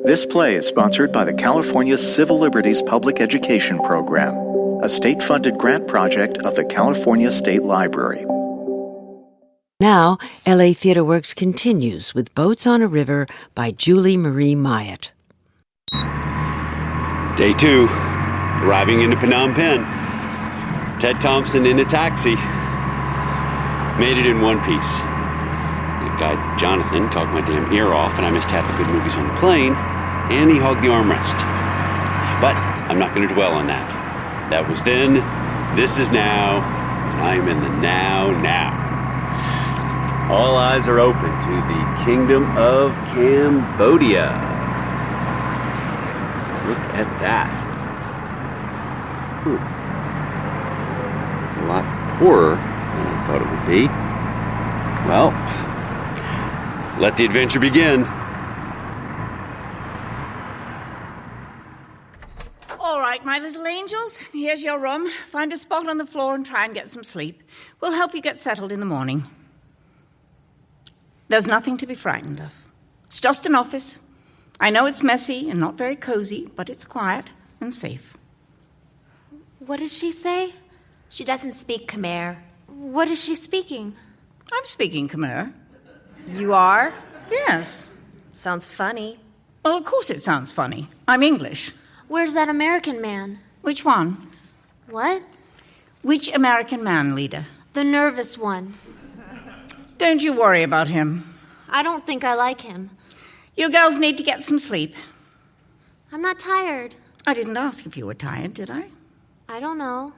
This play is sponsored by the California Civil Liberties Public Education Program, a state-funded grant project of the California State Library. Now, LA Theatre Works continues with Boats on a River by Julie Marie Myatt. Day 2, arriving into Phnom Penh. Ted Thompson in a taxi. Made it in one piece. The guy Jonathon talked my damn ear off, and I missed half the good movies on the plane, and he hogged the armrest. But I'm not going to dwell on that. That was then, this is now, and I'm in the now. All eyes are open to the Kingdom of Cambodia. Look at that. It's a lot poorer than I thought it would be. Well, let the adventure begin. All right, my little angels, here's your room. Find a spot on the floor and try and get some sleep. We'll help you get settled in the morning. There's nothing to be frightened of. It's just an office. I know it's messy and not very cozy, but it's quiet and safe. What does she say? She doesn't speak Khmer. What is she speaking? I'm speaking Khmer. You are? Yes. Sounds funny. Well, of course it sounds funny. I'm English. Where's that American man? Which one? What? Which American man, Lida? The nervous one. Don't you worry about him. I don't think I like him. You girls need to get some sleep. I'm not tired. I didn't ask if you were tired, did I? I don't know.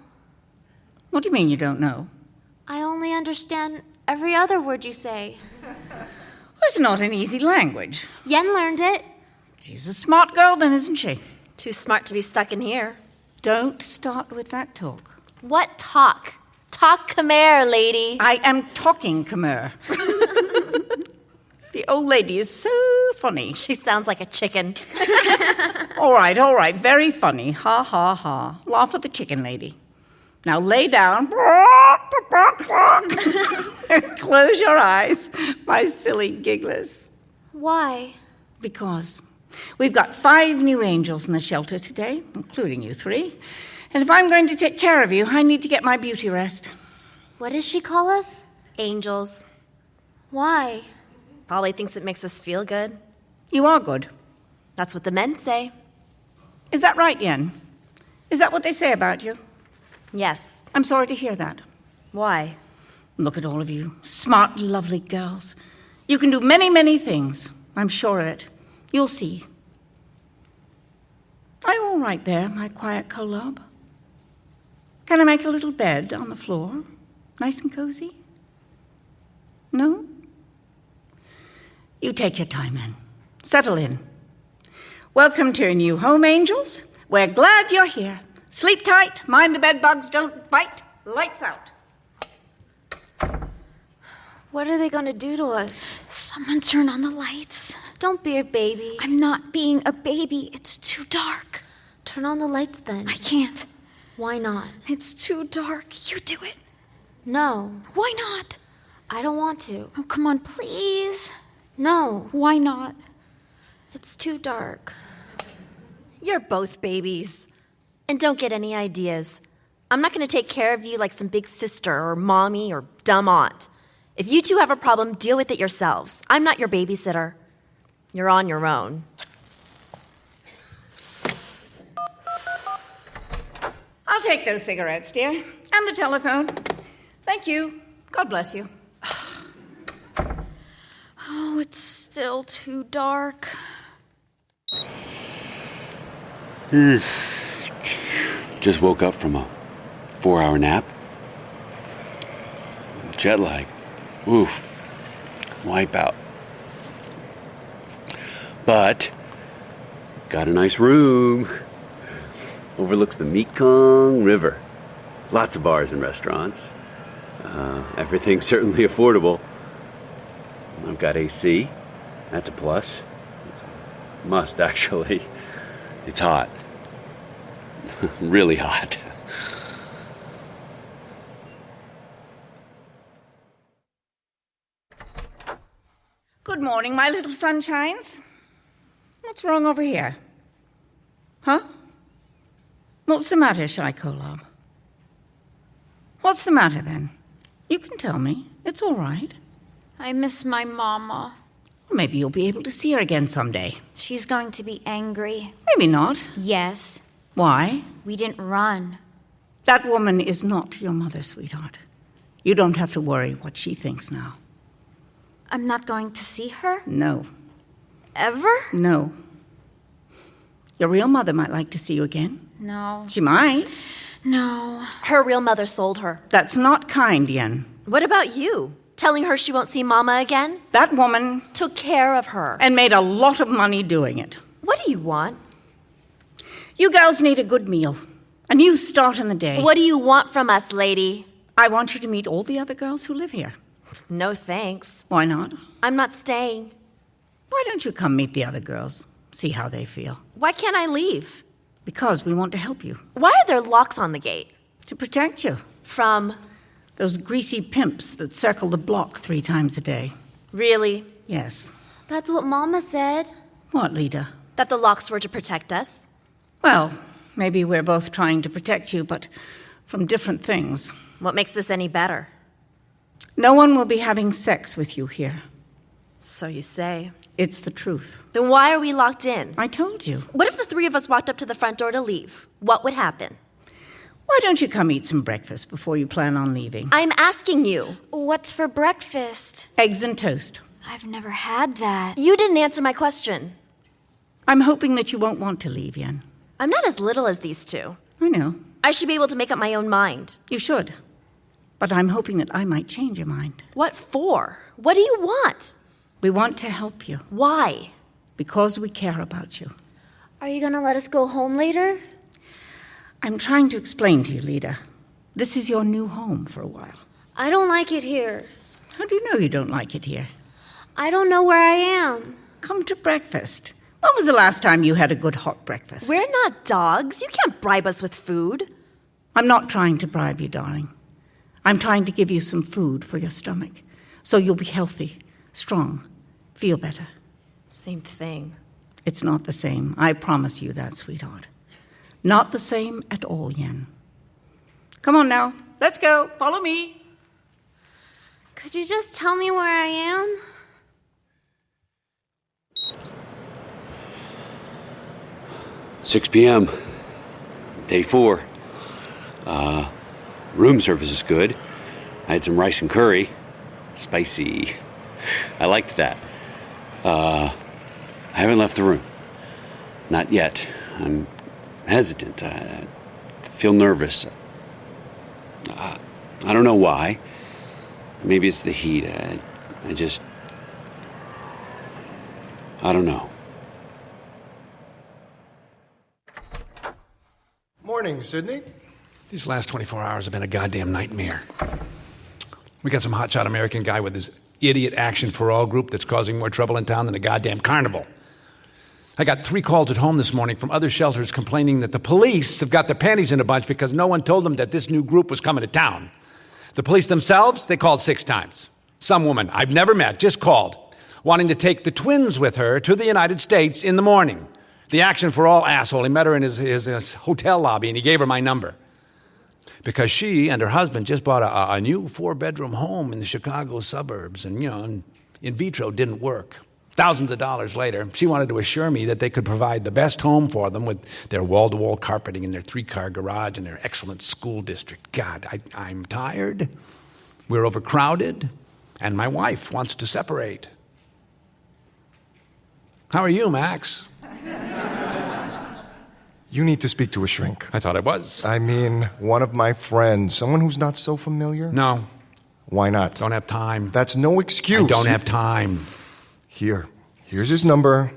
What do you mean you don't know? I only understand every other word you say. It's not an easy language. Yen learned it. She's a smart girl then, isn't she? Too smart to be stuck in here. Don't start with that talk. What talk? Talk Khmer, lady. I am talking Khmer. The old lady is so funny. She sounds like a chicken. All right. Very funny. Ha, ha, ha. Laugh at the chicken lady. Now lay down. Close your eyes, my silly gigglers. Why? Because we've got 5 new angels in the shelter today, including you 3. And if I'm going to take care of you, I need to get my beauty rest. What does she call us? Angels. Why? Probably thinks it makes us feel good. You are good. That's what the men say. Is that right, Yen? Is that what they say about you? Yes. I'm sorry to hear that. Why? Look at all of you, smart, lovely girls. You can do many, many things. I'm sure of it. You'll see. Are you all right there, my quiet Kolab? Can I make a little bed on the floor? Nice and cozy? No? You take your time in. Settle in. Welcome to your new home, angels. We're glad you're here. Sleep tight, mind the bed bugs don't bite. Lights out. What are they going to do to us? Someone turn on the lights. Don't be a baby. I'm not being a baby. It's too dark. Turn on the lights then. I can't. Why not? It's too dark. You do it. No. Why not? I don't want to. Oh, come on, please. No. Why not? It's too dark. You're both babies. And don't get any ideas. I'm not going to take care of you like some big sister or mommy or dumb aunt. If you two have a problem, deal with it yourselves. I'm not your babysitter. You're on your own. I'll take those cigarettes, dear. And the telephone. Thank you. God bless you. Oh, it's still too dark. Just woke up from a 4-hour nap. Jet lag. Oof. Wipeout. But got a nice room. Overlooks the Mekong River. Lots of bars and restaurants. Everything's certainly affordable. I've got AC. That's a plus. It's a must, actually. It's hot. Really hot. Good morning, my little sunshines. What's wrong over here? Huh? What's the matter, Shy Kolab? What's the matter, then? You can tell me. It's all right. I miss my mama. Well, maybe you'll be able to see her again someday. She's going to be angry. Maybe not. Yes. Why? We didn't run. That woman is not your mother, sweetheart. You don't have to worry what she thinks now. I'm not going to see her? No. Ever? No. Your real mother might like to see you again. No. She might. No. Her real mother sold her. That's not kind, Yen. What about you? Telling her she won't see Mama again? That woman Took care of her. and made a lot of money doing it. What do you want? You girls need a good meal. A new start in the day. What do you want from us, lady? I want you to meet all the other girls who live here. No thanks. Why not? I'm not staying. Why don't you come meet the other girls? See how they feel. Why can't I leave? Because we want to help you. Why are there locks on the gate? To protect you. From? Those greasy pimps that circle the block 3 times a day. Really? Yes. That's what Mama said. What, Lida? That the locks were to protect us? Well, maybe we're both trying to protect you, but from different things. What makes this any better? No one will be having sex with you here. So you say. It's the truth. Then why are we locked in? I told you. What if the 3 of us walked up to the front door to leave? What would happen? Why don't you come eat some breakfast before you plan on leaving? I'm asking you. What's for breakfast? Eggs and toast. I've never had that. You didn't answer my question. I'm hoping that you won't want to leave, Yen. I'm not as little as these 2. I know. I should be able to make up my own mind. You should. But I'm hoping that I might change your mind. What for? What do you want? We want to help you. Why? Because we care about you. Are you gonna let us go home later? I'm trying to explain to you, Lida. This is your new home for a while. I don't like it here. How do you know you don't like it here? I don't know where I am. Come to breakfast. When was the last time you had a good hot breakfast? We're not dogs. You can't bribe us with food. I'm not trying to bribe you, darling. I'm trying to give you some food for your stomach, so you'll be healthy, strong, feel better. Same thing. It's not the same. I promise you that, sweetheart. Not the same at all, Yen. Come on now. Let's go. Follow me. Could you just tell me where I am? $6 p.m. Day 4. Room service is good. I had some rice and curry. Spicy. I liked that. I haven't left the room. Not yet. I'm hesitant. I feel nervous. I don't know why. Maybe it's the heat. I don't know. Morning, Sidney. These last 24 hours have been a goddamn nightmare. We got some hotshot American guy with his idiot Action for All group that's causing more trouble in town than a goddamn carnival. I got 3 calls at home this morning from other shelters complaining that the police have got their panties in a bunch because no one told them that this new group was coming to town. The police themselves, they called 6 times. Some woman I've never met just called, wanting to take the twins with her to the United States in the morning. The Action for All asshole, he met her in his hotel lobby and he gave her my number. Because she and her husband just bought a new 4-bedroom home in the Chicago suburbs and, in vitro didn't work. Thousands of dollars later, she wanted to assure me that they could provide the best home for them with their wall-to-wall carpeting and their 3-car garage and their excellent school district. God, I'm tired. We're overcrowded, and my wife wants to separate. How are you, Max? You need to speak to a shrink. I thought I was. I mean, one of my friends. Someone who's not so familiar? No. Why not? Don't have time. That's no excuse. I don't have time. Here's his number.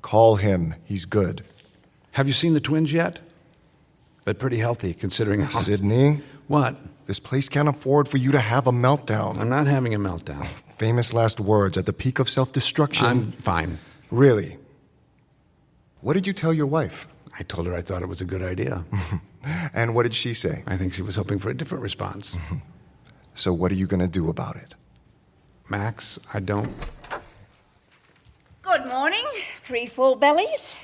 Call him. He's good. Have you seen the twins yet? But pretty healthy, considering how... Sidney? What? This place can't afford for you to have a meltdown. I'm not having a meltdown. Famous last words at the peak of self-destruction. I'm fine. Really? What did you tell your wife? I told her I thought it was a good idea. And what did she say? I think she was hoping for a different response. So what are you going to do about it? Max, I don't... Good morning. 3 full bellies.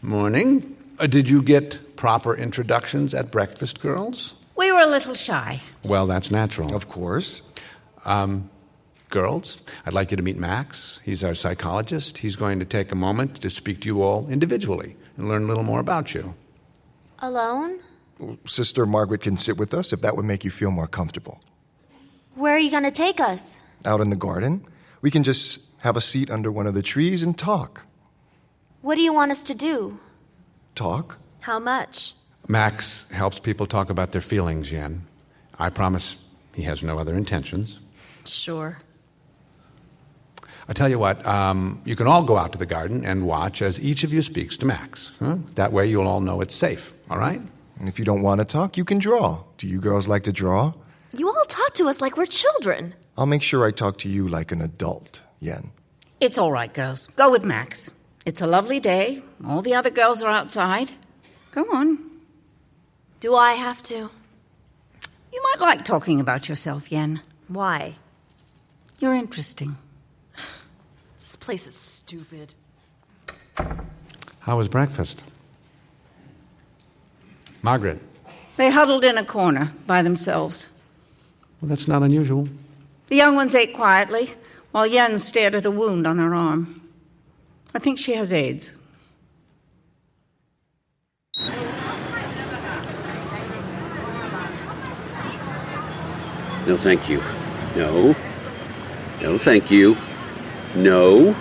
Morning. Did you get proper introductions at breakfast, girls? We were a little shy. Well, that's natural. Of course. Girls, I'd like you to meet Max. He's our psychologist. He's going to take a moment to speak to you all individually and learn a little more about you. Alone? Sister Margaret can sit with us if that would make you feel more comfortable. Where are you going to take us? Out in the garden, we can just have a seat under one of the trees and talk. What do you want us to do? Talk? How much? Max helps people talk about their feelings, Yen. I promise he has no other intentions. Sure. I tell you what, you can all go out to the garden and watch as each of you speaks to Max. Huh? That way you'll all know it's safe, all right? And if you don't want to talk, you can draw. Do you girls like to draw? You all talk to us like we're children. I'll make sure I talk to you like an adult, Yen. It's all right, girls. Go with Max. It's a lovely day. All the other girls are outside. Go on. Do I have to? You might like talking about yourself, Yen. Why? You're interesting. This place is stupid. How was breakfast? Margaret? They huddled in a corner by themselves. Well, that's not unusual. The young ones ate quietly, while Yen stared at a wound on her arm. I think she has AIDS. No, thank you. No. No, thank you. No.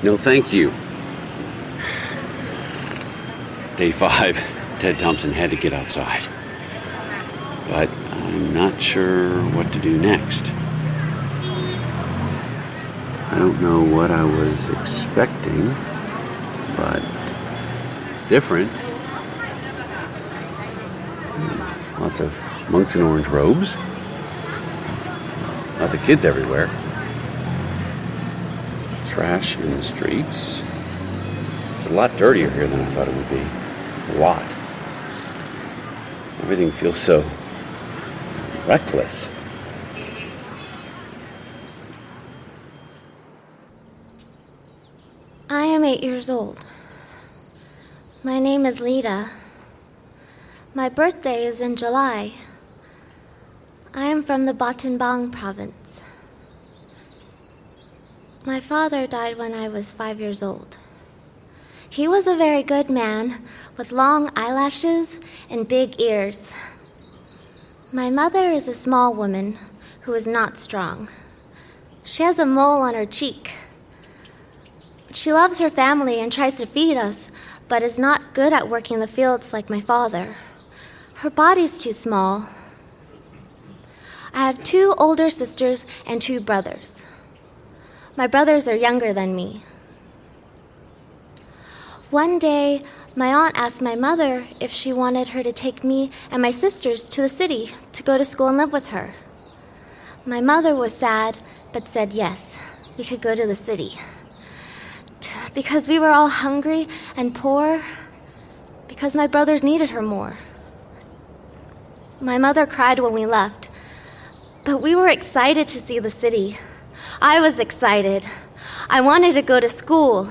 No, thank you. Day 5, Ted Thompson had to get outside. But I'm not sure what to do next. I don't know what I was expecting, but it's different. Lots of monks in orange robes. Lots of kids everywhere. Trash in the streets. It's a lot dirtier here than I thought it would be. A lot. Everything feels so reckless. I am 8 years old. My name is Lida. My birthday is in July. I am from the Battambang province. My father died when I was 5 years old. He was a very good man with long eyelashes and big ears. My mother is a small woman who is not strong. She has a mole on her cheek. She loves her family and tries to feed us, but is not good at working the fields like my father. Her body's too small. I have 2 older sisters and 2 brothers. My brothers are younger than me. One day, my aunt asked my mother if she wanted her to take me and my sisters to the city to go to school and live with her. My mother was sad, but said yes, we could go to the city. Because we were all hungry and poor, because my brothers needed her more. My mother cried when we left, but we were excited to see the city. I was excited. I wanted to go to school.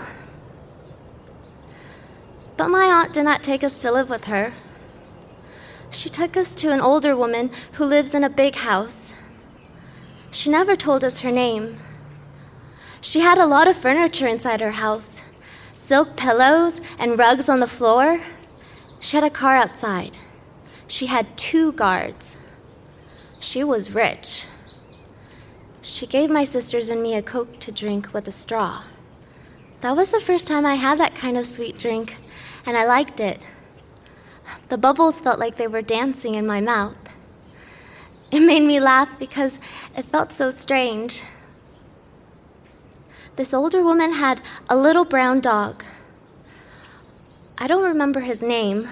But my aunt did not take us to live with her. She took us to an older woman who lives in a big house. She never told us her name. She had a lot of furniture inside her house, silk pillows and rugs on the floor. She had a car outside. She had 2 guards. She was rich. She gave my sisters and me a Coke to drink with a straw. That was the first time I had that kind of sweet drink, and I liked it. The bubbles felt like they were dancing in my mouth. It made me laugh because it felt so strange. This older woman had a little brown dog. I don't remember his name,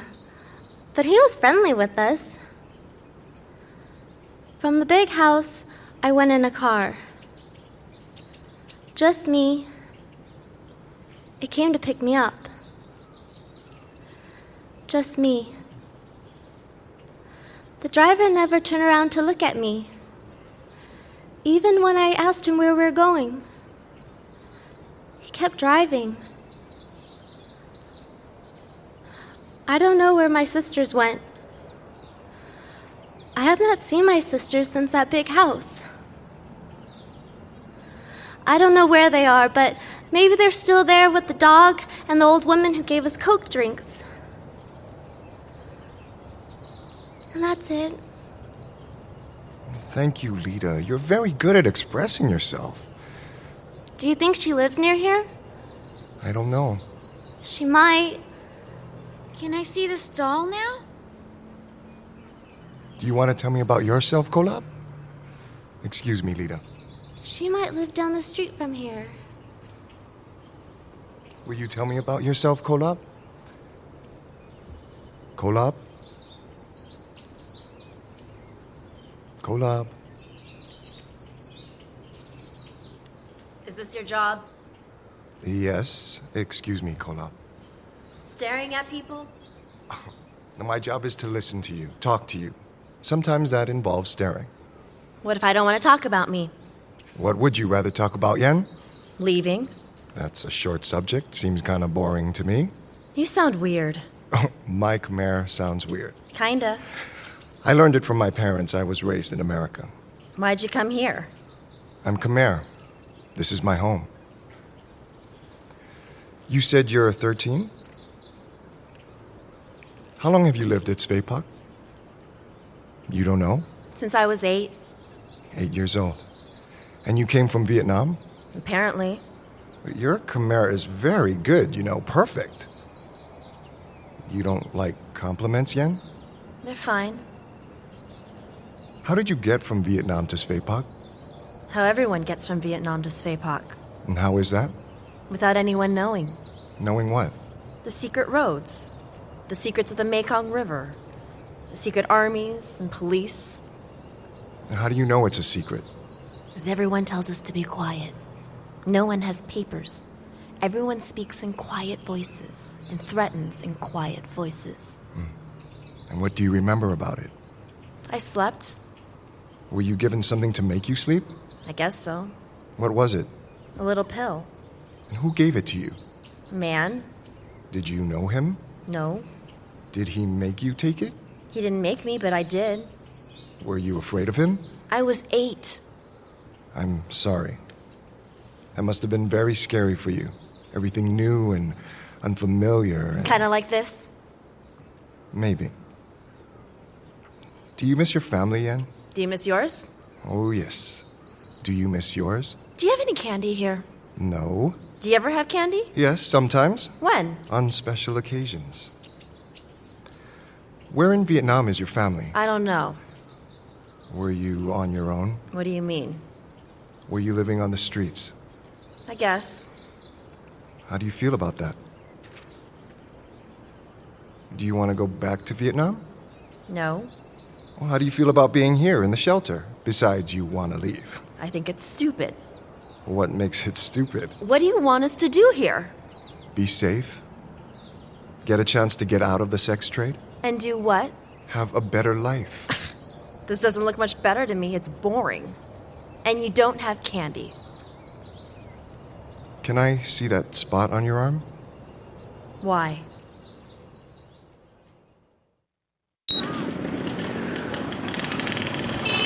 but he was friendly with us. From the big house, I went in a car. Just me. It came to pick me up. Just me. The driver never turned around to look at me, even when I asked him where we were going. He kept driving. I don't know where my sisters went. I have not seen my sisters since that big house. I don't know where they are, but maybe they're still there with the dog and the old woman who gave us Coke drinks. And that's it. Thank you, Lida. You're very good at expressing yourself. Do you think she lives near here? I don't know. She might. Can I see this doll now? Do you want to tell me about yourself, Kolab? Excuse me, Lida. She might live down the street from here. Will you tell me about yourself, Kolab? Kolab? Kolab? Is this your job? Yes. Excuse me, Kolab. Staring at people? My job is to listen to you, talk to you. Sometimes that involves staring. What if I don't want to talk about me? What would you rather talk about, Yen? Leaving? That's a short subject. Seems kind of boring to me. You sound weird. My Khmer sounds weird. Kinda. I learned it from my parents. I was raised in America. Why'd you come here? I'm Khmer. This is my home. You said you're 13? How long have you lived at Svepak? You don't know? Since I was 8. 8 years old. And you came from Vietnam? Apparently. Your Khmer is very good, perfect. You don't like compliments, Yen? They're fine. How did you get from Vietnam to Svepak? How everyone gets from Vietnam to Svepak. And how is that? Without anyone knowing. Knowing what? The secret roads. The secrets of the Mekong River. The secret armies and police. How do you know it's a secret? Because everyone tells us to be quiet. No one has papers. Everyone speaks in quiet voices and threatens in quiet voices. And what do you remember about it? I slept. Were you given something to make you sleep? I guess so. What was it? A little pill. And who gave it to you? Man? Did you know him? No. Did he make you take it? He didn't make me, but I did. Were you afraid of him? I was 8. I'm sorry. That must have been very scary for you. Everything new and unfamiliar. Kind of like this? Maybe. Do you miss your family, Yen? Do you miss yours? Oh, yes. Do you miss yours? Do you have any candy here? No. Do you ever have candy? Yes, sometimes. When? On special occasions. Where in Vietnam is your family? I don't know. Were you on your own? What do you mean? Were you living on the streets? I guess. How do you feel about that? Do you want to go back to Vietnam? No. Well, how do you feel about being here in the shelter, besides you want to leave? I think it's stupid. What makes it stupid? What do you want us to do here? Be safe? Get a chance to get out of the sex trade? And do what? Have a better life. This doesn't look much better to me. It's boring. And you don't have candy. Can I see that spot on your arm? Why?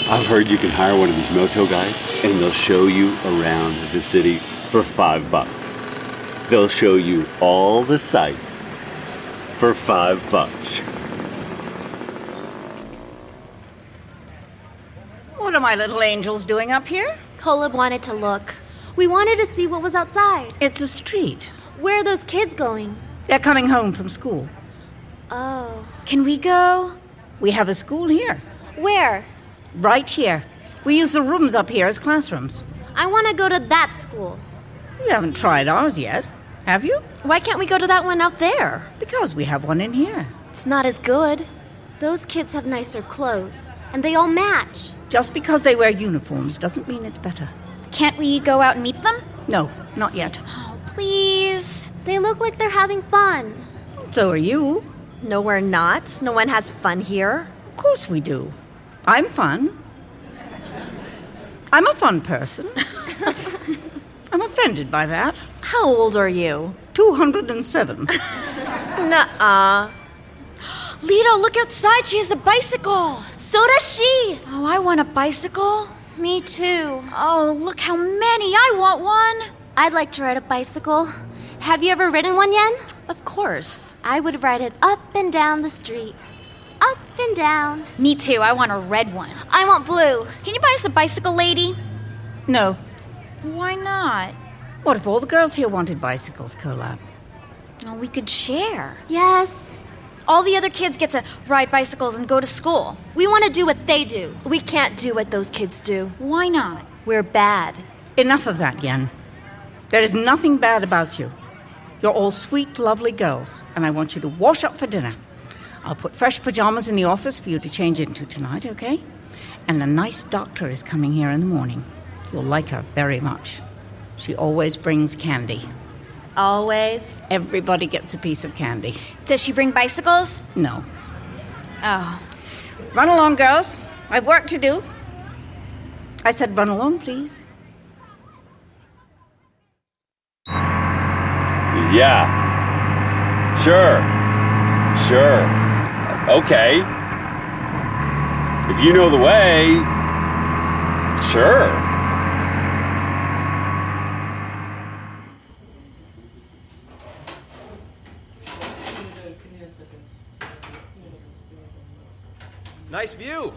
I've heard you can hire one of these moto guys and they'll show you around the city for $5. They'll show you all the sights for $5. What are my little angels doing up here? Kolab wanted to look. We wanted to see what was outside. It's a street. Where are those kids going? They're coming home from school. Oh. Can we go? We have a school here. Where? Right here. We use the rooms up here as classrooms. I want to go to that school. You haven't tried ours yet, have you? Why can't we go to that one out there? Because we have one in here. It's not as good. Those kids have nicer clothes, and they all match. Just because they wear uniforms doesn't mean it's better. Can't we go out and meet them? No, not yet. Oh, please. They look like they're having fun. So are you. No, we're not. No one has fun here. Of course we do. I'm fun. I'm a fun person. I'm a offended by that. How old are you? 207. Nuh-uh. Lida, look outside. She has a bicycle. So does she. Oh, I want a bicycle. Me too. Oh, look how many. I want one. I'd like to ride a bicycle. Have you ever ridden one, Yen? Of course. I would ride it up and down the street. Up and down. Me too. I want a red one. I want blue. Can you buy us a bicycle, lady? No. Why not? What if all the girls here wanted bicycles, Kolab? Oh, we could share. Yes. All the other kids get to ride bicycles and go to school. We want to do what they do. We can't do what those kids do. Why not? We're bad. Enough of that, Yen. There is nothing bad about you. You're all sweet, lovely girls, and I want you to wash up for dinner. I'll put fresh pajamas in the office for you to change into tonight, okay? And a nice doctor is coming here in the morning. You'll like her very much. She always brings candy. Always. Everybody gets a piece of candy. Does she bring bicycles? No. Oh. Run along, girls. I've work to do. I said run along, please. Yeah. Sure. Okay. If you know the way, sure. Nice view.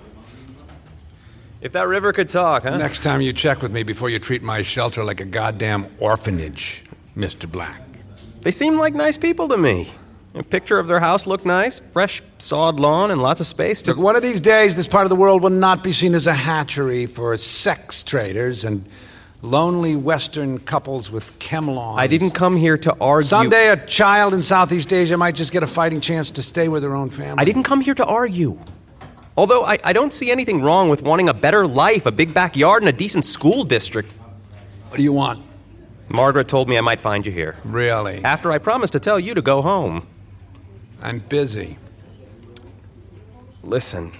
If that river could talk, huh? Next time you check with me before you treat my shelter like a goddamn orphanage, Mr. Black. They seem like nice people to me. A picture of their house looked nice. Fresh sawed lawn and lots of space to... Look, one of these days, this part of the world will not be seen as a hatchery for sex traders and lonely Western couples with chemlawns. I didn't come here to argue... Someday a child in Southeast Asia might just get a fighting chance to stay with their own family. I didn't come here to argue. Although I don't see anything wrong with wanting a better life, a big backyard, and a decent school district. What do you want? Margaret told me I might find you here. Really? After I promised to tell you to go home. I'm busy. Listen,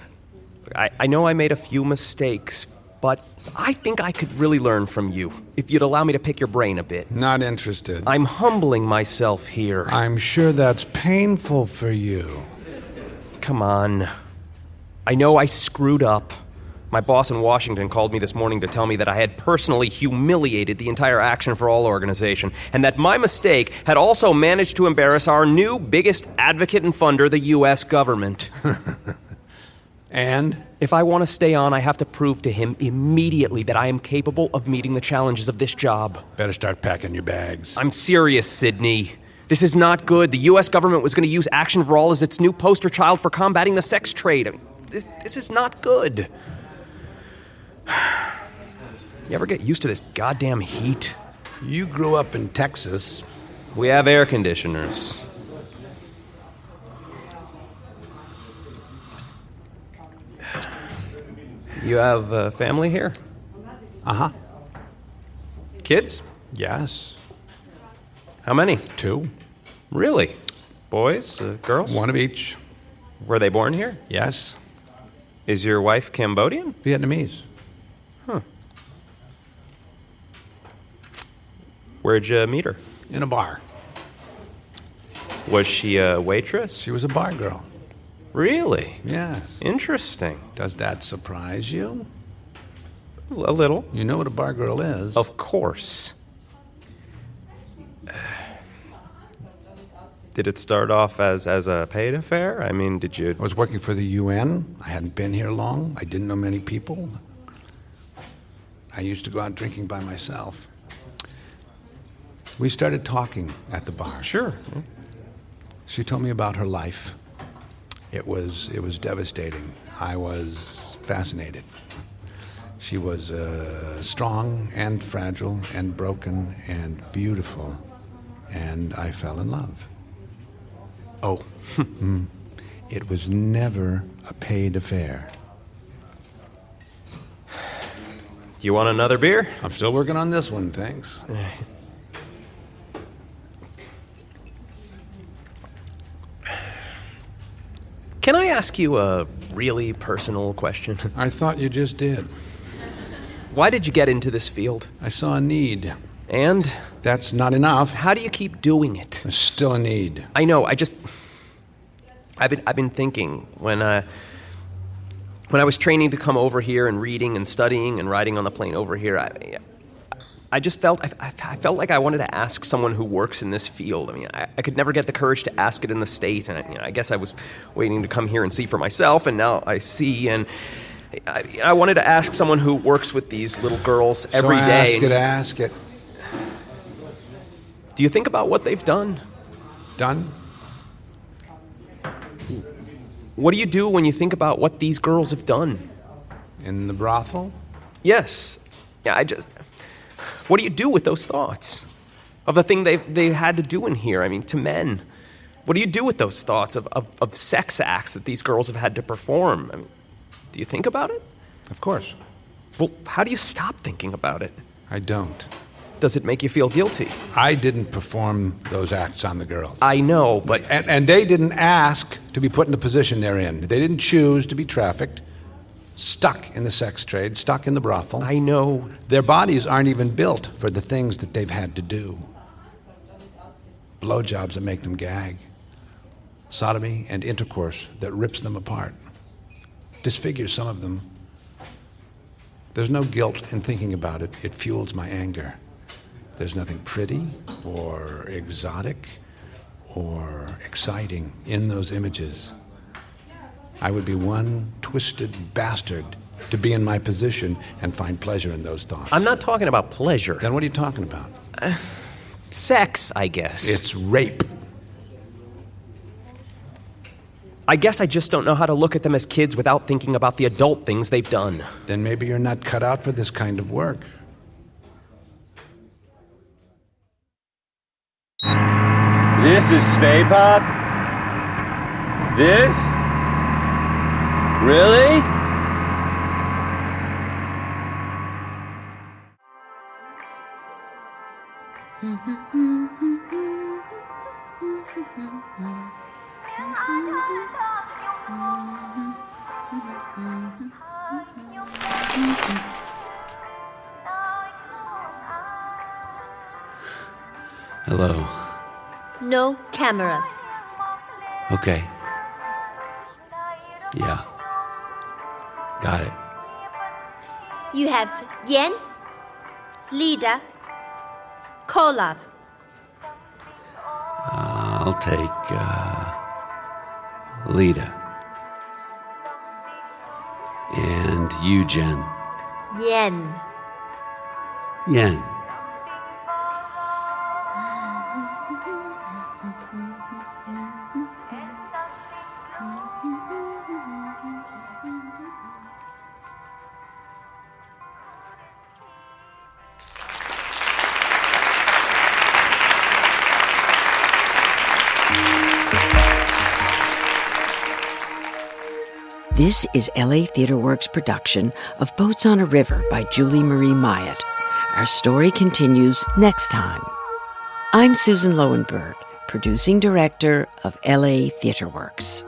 I know I made a few mistakes, but I think I could really learn from you, if you'd allow me to pick your brain a bit. Not interested. I'm humbling myself here. I'm sure that's painful for you. Come on. I know I screwed up. My boss in Washington called me this morning to tell me that I had personally humiliated the entire Action for All organization, and that my mistake had also managed to embarrass our new biggest advocate and funder, the U.S. government. And? If I want to stay on, I have to prove to him immediately that I am capable of meeting the challenges of this job. Better start packing your bags. I'm serious, Sidney. This is not good. The U.S. government was going to use Action for All as its new poster child for combating the sex trade. I mean, this is not good. You ever get used to this goddamn heat? You grew up in Texas. We have air conditioners. You have family here? Uh-huh. Kids? Yes. How many? 2. Really? Boys? Girls? 1 of each. Were they born here? Yes. Is your wife Cambodian? Vietnamese. Huh. Where'd you meet her? In a bar. Was she a waitress? She was a bar girl. Really? Yes. Interesting. Does that surprise you? A little. You know what a bar girl is. Of course. Did it start off as a paid affair? I mean, did you... I was working for the UN. I hadn't been here long. I didn't know many people. I used to go out drinking by myself. We started talking at the bar. Sure. She told me about her life. It was devastating. I was fascinated. She was strong and fragile and broken and beautiful, and I fell in love. Oh. It was never a paid affair. You want another beer? I'm still working on this one, thanks. Can I ask you a really personal question? I thought you just did. Why did you get into this field? I saw a need. And? That's not enough. How do you keep doing it? There's still a need. I know, I've been thinking when I was training to come over here and reading and studying and riding on the plane over here, I just felt like I wanted to ask someone who works in this field. I mean, I could never get the courage to ask it in the States, and I guess I was waiting to come here and see for myself, and now I see, and I wanted to ask someone who works with these little girls every day. Ask it. Do you think about what they've done? Done? What do you do when you think about what these girls have done? In the brothel? Yes. Yeah, what do you do with those thoughts? Of the thing they've had to do in here, I mean, to men. What do you do with those thoughts of sex acts that these girls have had to perform? I mean, do you think about it? Of course. Well, how do you stop thinking about it? I don't. Does it make you feel guilty? I didn't perform those acts on the girls. I know, but... And they didn't ask to be put in the position they're in. They didn't choose to be trafficked, stuck in the sex trade, stuck in the brothel. I know. Their bodies aren't even built for the things that they've had to do. Blowjobs that make them gag. Sodomy and intercourse that rips them apart. Disfigures some of them. There's no guilt in thinking about it. It fuels my anger. There's nothing pretty or exotic or exciting in those images. I would be one twisted bastard to be in my position and find pleasure in those thoughts. I'm not talking about pleasure. Then what are you talking about? Sex, I guess. It's rape. I guess I just don't know how to look at them as kids without thinking about the adult things they've done. Then maybe you're not cut out for this kind of work. This is Svepop? This? Really? Hello. No cameras. Okay. Yeah. Got it. You have Yen, Lida, Kolab. I'll take, Lida. And you, Jen. Yen. Yen. This is LA Theatre Works' production of Boats on a River by Julie Marie Myatt. Our story continues next time. I'm Susan Loewenberg, producing director of LA Theatre Works.